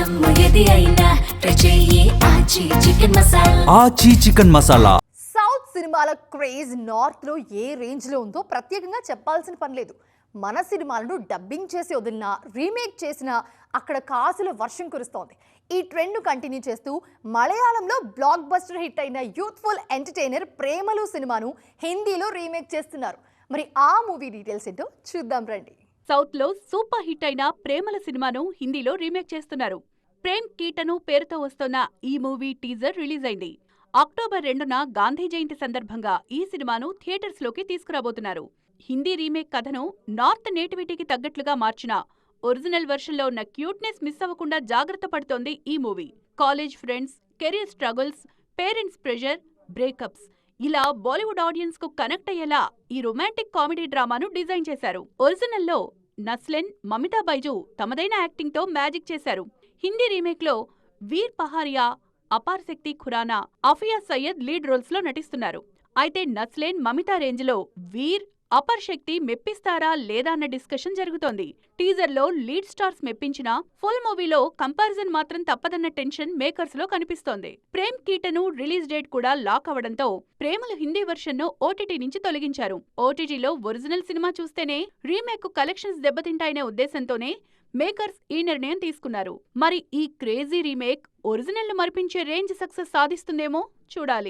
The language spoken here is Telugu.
ఆచి చికెన్ మసాలా. సౌత్ సినిమాల క్రేజ్ నార్త్ లో ఏ రేంజ్ లో ఉందో ప్రత్యేకంగా చెప్పాల్సిన పని లేదు. మన సినిమాలను డబ్బింగ్ చేసి వదిలినా రీమేక్ చేసినా అక్కడ కాసుల వర్షం కురుస్తోంది. ఈ ట్రెండ్ కంటిన్యూ చేస్తూ మలయాళంలో బ్లాక్ బస్టర్ హిట్ అయిన యూత్ఫుల్ ఎంటర్టైనర్ ప్రేమలు సినిమాను హిందీలో రీమేక్ చేస్తున్నారు. మరి ఆ మూవీ డీటెయిల్స్ ఏంటో చూద్దాం రండి. సౌత్ లో సూపర్ హిట్ అయిన ప్రేమల సినిమాను హిందీలో రీమేక్ చేస్తున్నారు. ప్రేమ్ కీటను పేరుతో వస్తోన్న ఈ మూవీ టీజర్ రిలీజ్ అయింది. అక్టోబర్ 2న గాంధీ జయంతి సందర్భంగా ఈ సినిమాను థియేటర్స్ లోకి తీసుకురాబోతున్నారు. హిందీ రీమేక్ కథను నార్త్ నేటివిటీకి తగ్గట్లుగా మార్చిన ఒరిజినల్ వెర్షన్లో ఉన్న క్యూట్నెస్ మిస్ అవ్వకుండా జాగ్రత్త పడుతోంది ఈ movie. College friends, career struggles, parents pressure, breakups ఇలా బాలీవుడ్ ఆడియన్స్ కు కనెక్ట్ అయ్యేలా ఈ రొమాంటిక్ కామెడీ డ్రామాను డిజైన్ చేశారు. ఒరిజినల్లో నస్లెన్, మమితా బైజు తమదైన యాక్టింగ్ తో మ్యాజిక్ చేశారు. హిందీ రీమేక్ లో వీర్ పహారియా, అపార్ శక్తి ఖురానా, అఫియా సయ్యద్ లీడ్ రోల్స్ లో నటిస్తున్నారు. అయితే నస్లేన్, మమితా రేంజ్ లో వీర్, అపర్ శక్తి మెప్పిస్తారా లేదా అన్న డిస్కషన్ జరుగుతోంది. టీజర్ లో లీడ్ స్టార్స్ మెప్పించినా ఫుల్ మూవీలో కంపారిజన్ మాత్రం తప్పదన్న టెన్షన్ మేకర్స్ లో కనిపిస్తోంది. ప్రేమ్ కీటను రిలీజ్ డేట్ కూడా లాక్ అవడంతో ప్రేమలు హిందీ వెర్షన్ ను ఓటీటీ నుంచి తొలగించారు. ఓటీటీలో ఒరిజినల్ సినిమా చూస్తేనే రీమేక్ కలెక్షన్స్ దెబ్బతింటాయనే ఉద్దేశంతోనే మేకర్స్ ఈ నిర్ణయం తీసుకున్నారు. మరి ఈ క్రేజీ రీమేక్ ఒరిజినల్ ను మరిపించే రేంజ్ సక్సెస్ సాధిస్తుందేమో చూడాలి.